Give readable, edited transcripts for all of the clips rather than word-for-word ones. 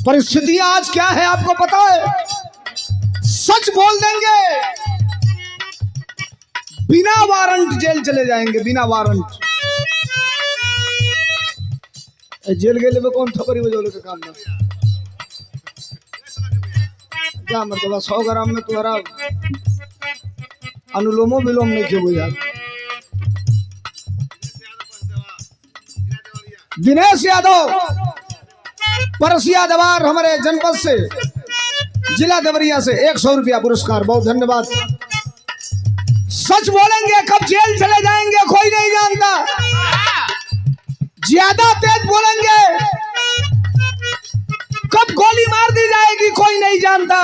परिस्थितियां आज क्या है आपको पता है? सच बोल देंगे, बिना वारंट जेल चले जाएंगे, बिना वारंट। जेल गेले में कौन थपरी बजौले का काम ना क्या मतलब 100 ग्राम में तुम्हारा अनुलोमो विलोम नहीं क्यों बुझा। दिनेश यादव परसिया दवार हमारे जनपद से, जिला देवरिया से 100 रुपया पुरस्कार, बहुत धन्यवाद। सच बोलेंगे कब जेल चले जाएंगे कोई नहीं जानता। ज्यादा तेज बोलेंगे कब गोली मार दी जाएगी कोई नहीं जानता।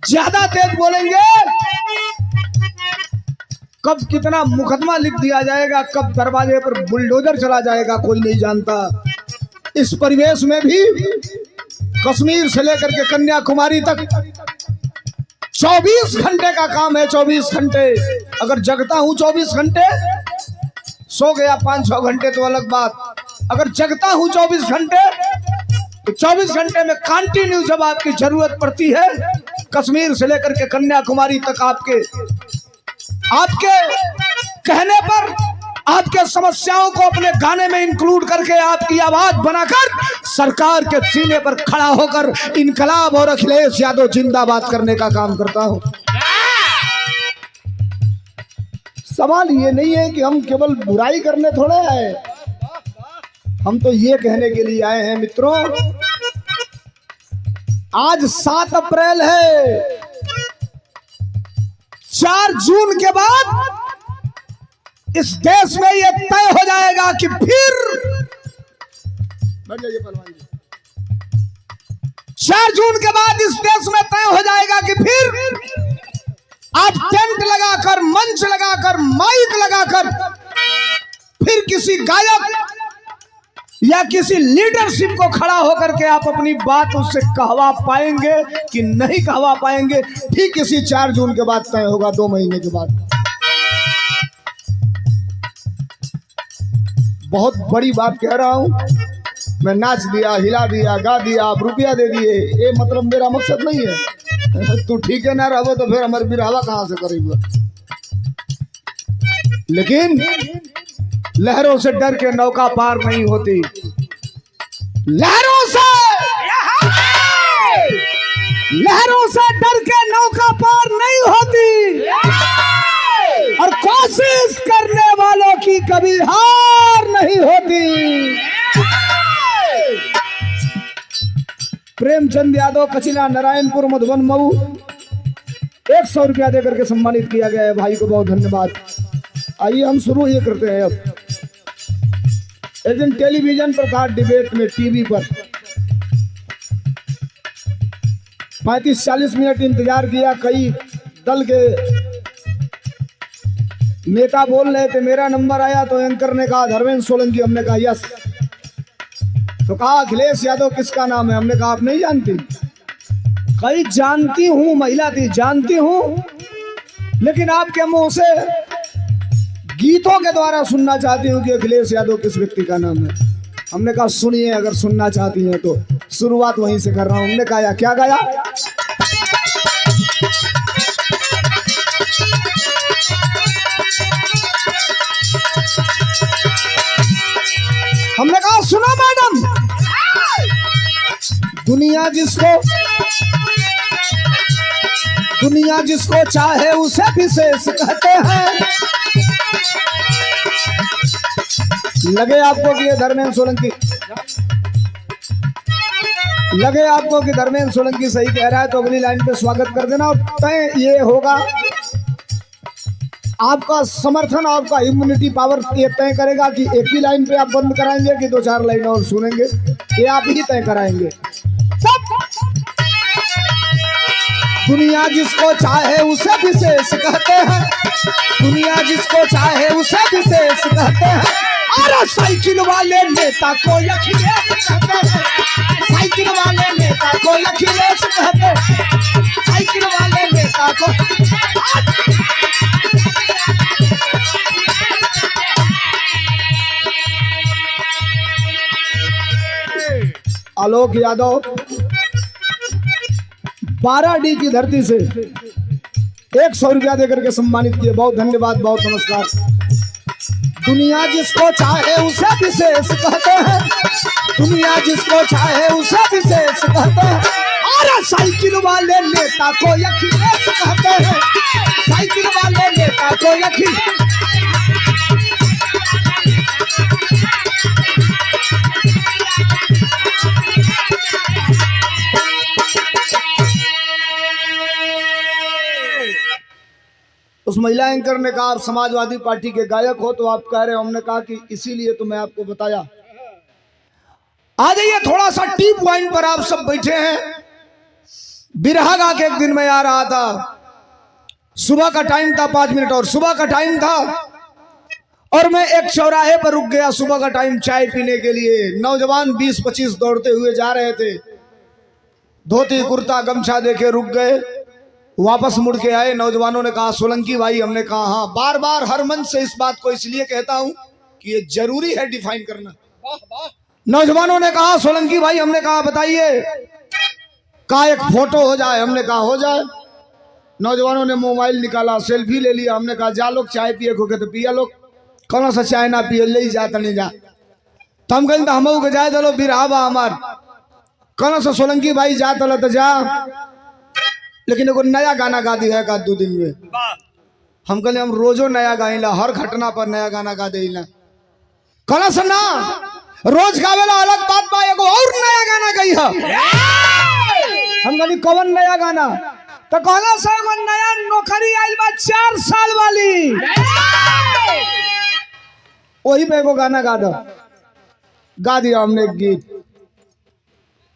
ज्यादा तेज बोलेंगे कब कितना मुकदमा लिख दिया जाएगा, कब दरवाजे पर बुलडोजर चला जाएगा कोई नहीं जानता। इस परिवेश में भी कश्मीर से लेकर के कन्याकुमारी तक 24 घंटे का काम है। 24 घंटे अगर जगता हूं 24 घंटे, सो गया 5-6 घंटे तो अलग बात। अगर जगता हूं 24 घंटे तो 24 घंटे में कंटिन्यू जब आपकी जरूरत पड़ती है, कश्मीर से लेकर के कन्याकुमारी तक आपके कहने पर आपके समस्याओं को अपने गाने में इंक्लूड करके आपकी आवाज बनाकर सरकार के सीने पर खड़ा होकर इनकलाब और अखिलेश यादव जिंदाबाद करने का काम करता हूं। सवाल ये नहीं है कि हम केवल बुराई करने थोड़े आए, हम तो ये कहने के लिए आए हैं मित्रों, आज 7 अप्रैल है, 4 जून के बाद इस देश में यह तय हो जाएगा कि फिर 4 जून के बाद इस देश में तय हो जाएगा कि फिर आप टेंट लगाकर, मंच लगाकर, माइक लगाकर फिर किसी गायक या किसी लीडरशिप को खड़ा होकर के आप अपनी बात उससे कहवा पाएंगे कि नहीं कहवा पाएंगे, ठीक इसी 4 जून के बाद तय होगा, 2 महीने के बाद। बहुत बड़ी बात कह रहा हूं मैं, नाच दिया, हिला दिया, गा दिया, आप रुपया दे दिए, ये मतलब मेरा मकसद नहीं है। तू ठीक है ना रहो तो फिर हमारे बिरहवा कहां से करेगा। लेकिन लहरों से डर के नौका पार नहीं होती, लहरों से डर के नौका पार नहीं होती, और कोशिश करने वालों की कभी हार नहीं होती। प्रेमचंद यादव, कचिला, नारायणपुर, मधुबन, मऊ, 100 रुपया देकर के सम्मानित किया गया है, भाई को बहुत धन्यवाद। आइए हम शुरू ये करते हैं। अब एक दिन टेलीविजन पर था, डिबेट में, टीवी पर 35-40 मिनट इंतजार किया, कई दल के नेता बोल रहे थे, मेरा नंबर आया तो एंकर ने कहा धर्मेंद्र सोलंकी, हमने कहा यस। तो कहा अखिलेश यादव किसका नाम है, हमने कहा आप नहीं जानती। कई जानती हूं, महिला थी, जानती हूं, लेकिन आपके मुंह से गीतों के द्वारा सुनना चाहती हूं कि अखिलेश यादव किस व्यक्ति का नाम है। हमने कहा सुनिए, अगर सुनना चाहती हैं तो। शुरुआत वहीं से कर रहा हूं। हमने कहा क्या गाया? हमने कहा सुनो मैडम, दुनिया जिसको चाहे उसे विशेष कहते हैं। लगे आपको कि ये धर्मेंद्र सोलंकी, लगे आपको कि धर्मेंद्र सोलंकी सही कह रहा है तो अगली लाइन पे स्वागत कर देना, और तय ये होगा आपका समर्थन, आपका इम्यूनिटी पावर ये तय करेगा कि एक ही लाइन पे आप बंद कराएंगे कि 2-4 लाइन और सुनेंगे, ये आप ही तय कराएंगे। दुनिया जिसको चाहे उसे विशेष कहते हैं, दुनिया जिसको चाहे उसे विशेष कहते हैं। अरे साइकिल वाले नेता को अखिलेश कहते हैं, साइकिल वाले नेता को अखिलेश कहते हैं, साइकिल वाले नेता को। आलोक यादव 12D की धरती से 100 रुपया देकर के सम्मानित किए। बहुत धन्यवाद, बहुत नमस्कार। दुनिया जिसको चाहे उसे विशेष कहते हैं, दुनिया जिसको चाहे उसे विशेष कहते हैं। और साइकिल वाले नेता को अखिलेश कहते हैं, साइकिल वाले नेता को अखिलेश। उस महिला एंकर ने कहा आप समाजवादी पार्टी के गायक हो, तो आप कह रहे हो। हमने कहा कि इसीलिए तो मैं आपको बताया। आ जाइए थोड़ा सा टी पॉइंट पर, आप सब बैठे हैं। बिरहा गा के एक दिन मैं आ रहा था, सुबह का टाइम था, 5 मिनट और सुबह का टाइम था, और मैं एक चौराहे पर रुक गया। सुबह का टाइम चाय पीने के लिए नौजवान 20-25 दौड़ते हुए जा रहे थे। धोती कुर्ता गमछा देके रुक गए, वापस मुड़ के आए। नौजवानों ने कहा सोलंकी भाई। हमने कहा हाँ। बार बार हर मंच से इस बात को इसलिए कहता हूं कि ये जरूरी है डिफाइन करना। नौजवानों ने कहा सोलंकी भाई। हमने कहा बताइए। कहा एक फोटो हो जाए। हमने कहा हो जाए। नौजवानों ने मोबाइल निकाला, सेल्फी ले लिया। हमने कहा जा लोग चाय पिए खोके तो पिया लोग, कौन सा चाय ना पिए ले जा तने जा। तो हम कहें हम के जाए दलो बिरहा बा हमार, कौन सा सोलंकी भाई जा तल तो जा। लेकिन एगो नया गाना गा दी है का 2 दिन में। हम कहले हम रोजो नया गाइला, हर घटना पर नया गाना गा देला। कहला सा ना रोज गावेला अलग बात बा, एगो और नया गाना गई है। हम कहली कौन नया गाना? तो कहला सा एगो नया नौकरी आइल बा 4 साल वाली, वही पे एगो गाना गा दो। गा दिया हमने एक गीत।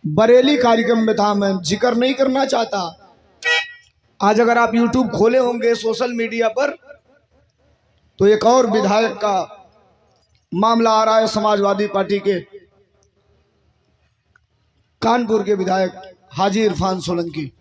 बरेली कार्यक्रम में था, मैं जिक्र नहीं करना चाहता। आज अगर आप YouTube खोले होंगे सोशल मीडिया पर, तो एक और विधायक का मामला आ रहा है। समाजवादी पार्टी के कानपुर के विधायक हाजी इरफान सोलंकी।